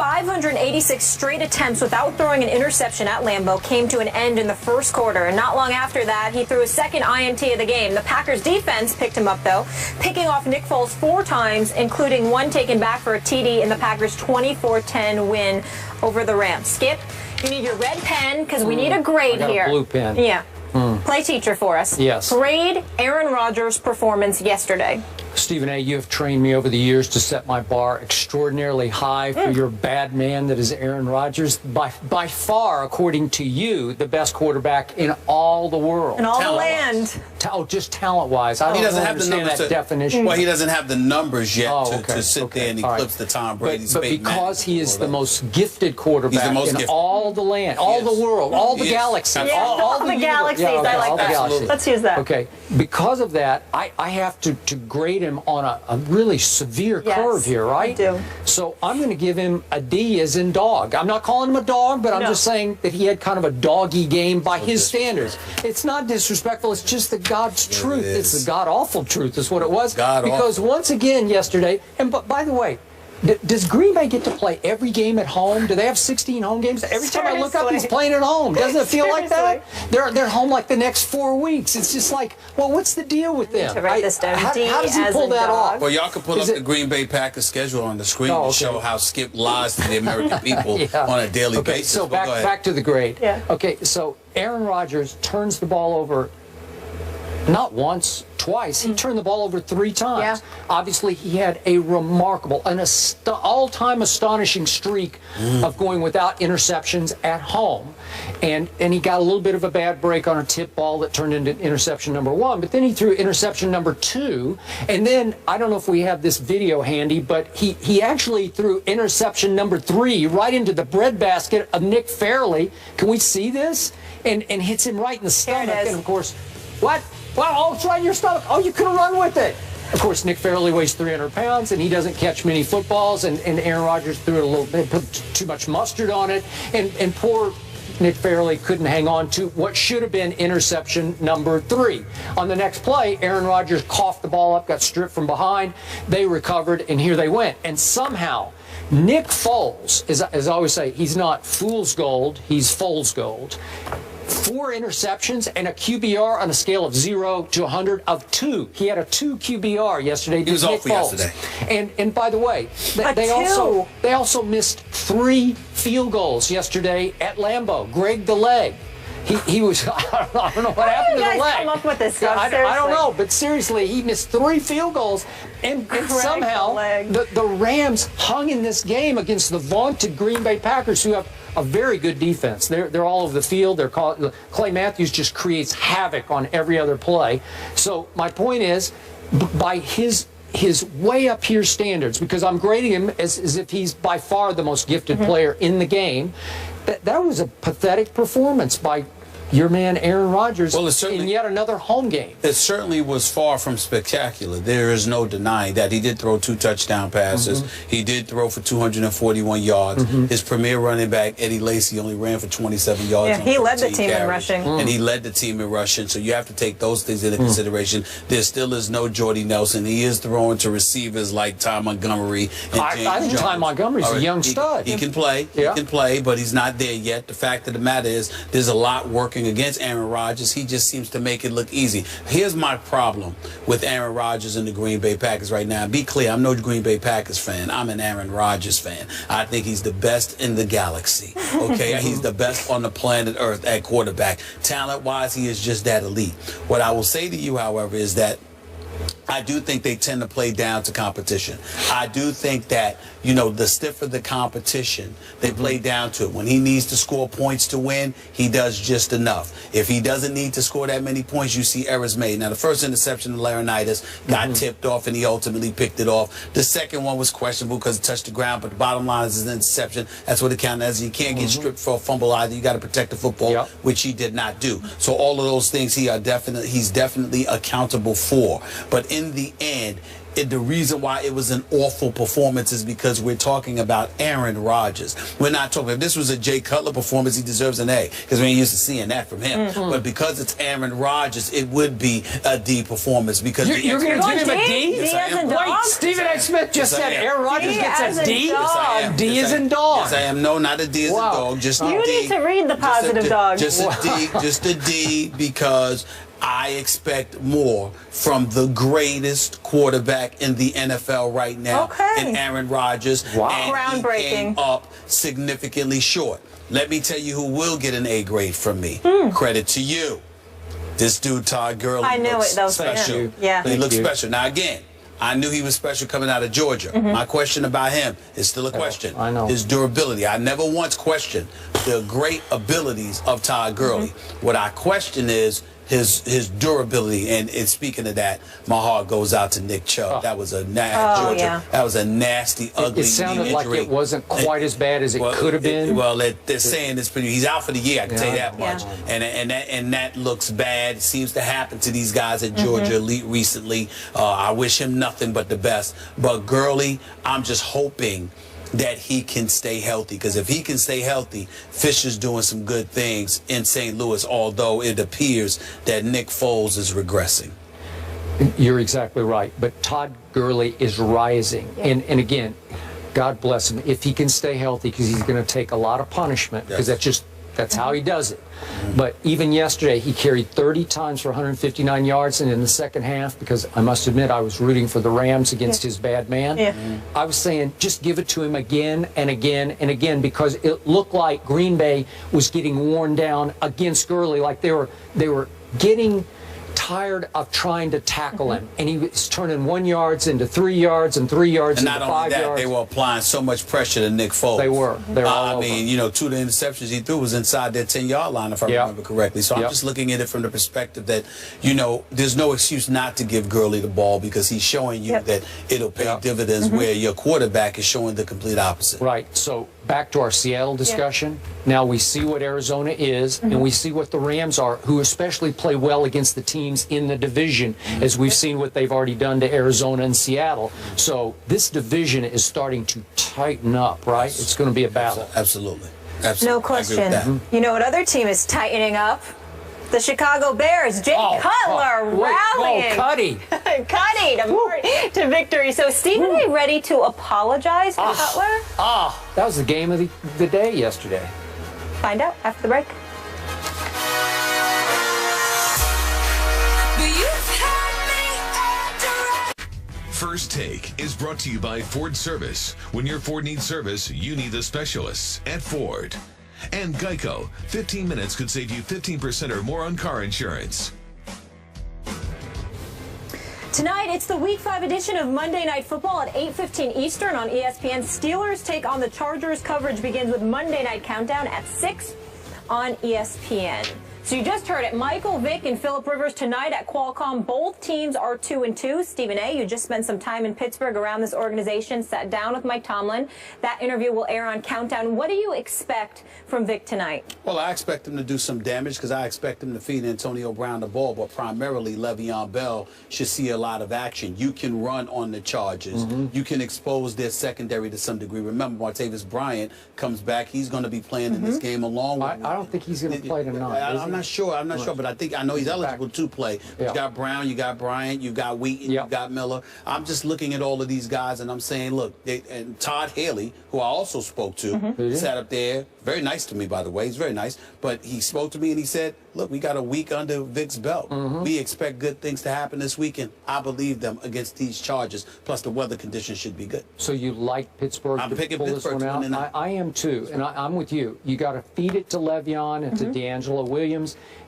586 straight attempts without throwing an interception at Lambeau came to an end in the first quarter, and not long after that, he threw his second INT of the game. The Packers defense picked him up, though, picking off Nick Foles 4 times, including one taken back for a TD in the Packers' 24-10 win over the Rams. Skip, you need your red pen because we need a grade here. Blue pen. Yeah. Play teacher for us. Yes. Grade Aaron Rodgers' performance yesterday. Stephen A., you have trained me over the years to set my bar extraordinarily high for your bad man that is Aaron Rodgers. By far, according to you, the best quarterback in all the world. In all the land. Just talent-wise. I don't understand that definition. Well, he doesn't have the numbers yet to sit there and eclipse the Tom Brady's but because he is the most gifted quarterback in all the land, all the world, all the galaxies. Yeah, all the galaxies. I like that. Let's use that. Okay. Because of that, I have to grade him on a really severe curve here, right? I do. So I'm going to give him a D as in dog. I'm not calling him a dog, but I'm just saying that he had kind of a doggy game by his standards. It's not disrespectful. It's just the God's truth. It's the God-awful truth is what it was. Because once again yesterday, and by the way, does Green Bay get to play every game at home? Do they have 16 home games? Every time I look up, he's playing at home. Doesn't it feel like that? They're home like the next 4 weeks. It's just like, well, what's the deal with them? Write this down. How does he pull that off? Well, y'all can pull up the Green Bay Packers schedule on the screen to show how Skip lies to the American people on a daily basis. So back to the grade. Yeah. Okay, so Aaron Rodgers turns the ball over not once, twice. He turned the ball over 3 times. Yeah. Obviously, he had a remarkable, all-time astonishing streak of going without interceptions at home. And he got a little bit of a bad break on a tip ball that turned into interception number 1. But then he threw interception number 2. And then, I don't know if we have this video handy, but he actually threw interception number 3 right into the breadbasket of Nick Fairley. Can we see this? And hits him right in the stomach. And, of course, what? Well, oh, it's right in your stomach. Oh, you could have run with it. Of course, Nick Fairley weighs 300 pounds, and he doesn't catch many footballs, and Aaron Rodgers threw it a little bit, put too much mustard on it, and poor Nick Fairley couldn't hang on to what should have been interception number 3. On the next play, Aaron Rodgers coughed the ball up, got stripped from behind. They recovered, and here they went. And somehow, Nick Foles, as I always say, he's not fool's gold, he's Foles gold. 4 interceptions and a QBR on a scale of 0 to 100 of 2. He had a 2 QBR yesterday. He was off yesterday. And by the way, they also missed 3 field goals yesterday at Lambeau. Greg the leg. He was, I don't know what happened to the leg. Come up with this stuff, I don't know, but seriously, he missed 3 field goals, and somehow the Rams hung in this game against the vaunted Green Bay Packers, who have a very good defense. They're all over the field. Clay Matthews just creates havoc on every other play. So my point is, by his way up here standards, because I'm grading him as if he's by far the most gifted player in the game, that was a pathetic performance by your man Aaron Rodgers in yet another home game. It certainly was far from spectacular. There is no denying that. He did throw 2 touchdown passes. He did throw for 241 yards. His premier running back, Eddie Lacy, only ran for 27 yards. Yeah, he led the team in rushing. And he led the team in rushing, so you have to take those things into consideration. There still is no Jordy Nelson. He is throwing to receivers like Ty Montgomery and James I think Jones. Ty Montgomery's a young stud. He can play. He can play, but he's not there yet. The fact of the matter is, there's a lot working against Aaron Rodgers. He just seems to make it look easy. Here's my problem with Aaron Rodgers and the Green Bay Packers right now. Be clear, I'm no Green Bay Packers fan. I'm an Aaron Rodgers fan. I think he's the best in the galaxy. Okay, he's the best on the planet Earth at quarterback. Talent-wise, he is just that elite. What I will say to you, however, is that I do think they tend to play down to competition. I do think that, you know, the stiffer the competition, they play down to it. When he needs to score points to win, he does just enough. If he doesn't need to score that many points, you see errors made. Now, the first interception of Laurinaitis got tipped off, and he ultimately picked it off. The second one was questionable because it touched the ground, but the bottom line is an interception. That's what it counted as. You can't get stripped for a fumble either. You got to protect the football, which he did not do. So all of those things he's definitely accountable for. But in the end, the reason why it was an awful performance is because we're talking about Aaron Rodgers. We're not talking, if this was a Jay Cutler performance, he deserves an A, because we ain't used to seeing that from him. But because it's Aaron Rodgers, it would be a D performance. Because you're going to give him a D? Yes, I am. Wait, Stephen A. Smith just said Aaron Rodgers gets a D? Yes, I am. D as in dog. Yes, I am. No, not a D as in dog. Just a D. You need to read the positive dog. Just a D. Just a D, because I expect more from the greatest quarterback in the NFL right now, in Aaron Rodgers. And groundbreaking. He came up significantly short. Let me tell you who will get an A grade from me. Credit to you. This dude, Todd Gurley, I knew looks it, though. special. Yeah. He looks special. Now, again, I knew he was special coming out of Georgia. My question about him is still a question. I know. His durability. I never once questioned the great abilities of Todd Gurley. What I question is his durability, and speaking of that, my heart goes out to Nick Chubb. That was a nasty, that was a nasty, ugly It sounded knee like injury. it wasn't quite as bad as it could have been. They're saying it's pretty. He's out for the year. I can tell you that much. And that looks bad. It seems to happen to these guys at Georgia recently. I wish him nothing but the best. But Gurley, I'm just hoping that he can stay healthy, because if he can stay healthy, Fisher's doing some good things in St. Louis, although it appears that Nick Foles is regressing. You're exactly right. But Todd Gurley is rising. And again, God bless him. If he can stay healthy, because he's going to take a lot of punishment, because that's how he does it. But even yesterday, he carried 30 times for 159 yards, and in the second half, because I must admit I was rooting for the Rams against his bad man, I was saying just give it to him again and again and again, because it looked like Green Bay was getting worn down against Gurley, like they were getting tired of trying to tackle him, and he was turning 1 yard into 3 yards and 3 yards into 5 yards. And not only that, they were applying so much pressure to Nick Foles. They were. I mean, you know, 2 of the interceptions he threw was inside their 10-yard line, if I remember correctly. So I'm just looking at it from the perspective that, you know, there's no excuse not to give Gurley the ball, because he's showing you that it'll pay dividends, where your quarterback is showing the complete opposite. Right. So back to our Seattle discussion. Now we see what Arizona is, and we see what the Rams are, who especially play well against the teams in the division, as we've seen what they've already done to Arizona and Seattle. So this division is starting to tighten up, right? It's going to be a battle. Absolutely. No question. You know what other team is tightening up? The Chicago Bears. Jay Cutler rallying. Cuddy. Cuddy to victory. So Stephen A. ready to apologize to Cutler? That was the game of the day yesterday. Find out after the break. First Take is brought to you by Ford Service. When your Ford needs service, you need the specialists at Ford. And Geico. 15 minutes could save you 15% or more on car insurance. Tonight, it's the Week 5 edition of Monday Night Football at 8:15 Eastern on ESPN. Steelers take on the Chargers. Coverage begins with Monday Night Countdown at 6 on ESPN. So you just heard it. Michael Vick and Phillip Rivers tonight at Qualcomm. Both teams are 2-2. Stephen A., you just spent some time in Pittsburgh around this organization, sat down with Mike Tomlin. That interview will air on Countdown. What do you expect from Vick tonight? Well, I expect him to do some damage, because I expect him to feed Antonio Brown the ball, but primarily Le'Veon Bell should see a lot of action. You can run on the Chargers. You can expose their secondary to some degree. Remember, Martavis Bryant comes back. He's going to be playing in this game along with I don't think he's going to play tonight. I'm not sure, but I know he's eligible to play. You got Brown, you got Bryant, you got Wheaton, you got Miller. I'm just looking at all of these guys, and I'm saying, look, and Todd Haley, who I also spoke to, sat up there, very nice to me, by the way. He's very nice, but he spoke to me and he said, look, we got a week under Vick's belt. We expect good things to happen this weekend. I believe them against these Chargers, plus the weather conditions should be good. So you like Pittsburgh I'm to picking pull Pittsburgh this one out? I am too, and I'm with you. You got to feed it to Le'Veon and to D'Angelo Williams,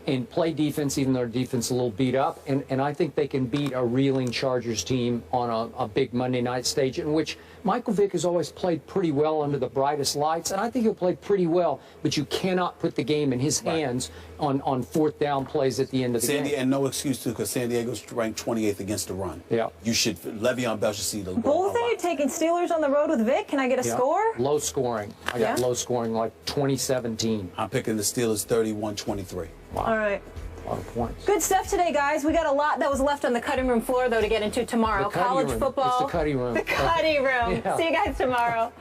and play defense, even though their defense is a little beat up. And I think they can beat a reeling Chargers team on a big Monday night stage, in which Michael Vick has always played pretty well under the brightest lights, and I think he'll play pretty well, but you cannot put the game in his hands on fourth down plays at the end of the game. And no excuse, too, because San Diego's ranked 28th against the run. You should, Le'Veon Bell should see the ball. Both of you taking Steelers on the road with Vick. Can I get a score? Low scoring. I got low scoring, like 2017. I'm picking the Steelers 31-23. All right. A lot of points. Good stuff today, guys. We got a lot that was left on the cutting room floor, though, to get into tomorrow. College room. football. It's the cutting room. The cutting room. Yeah. See you guys tomorrow.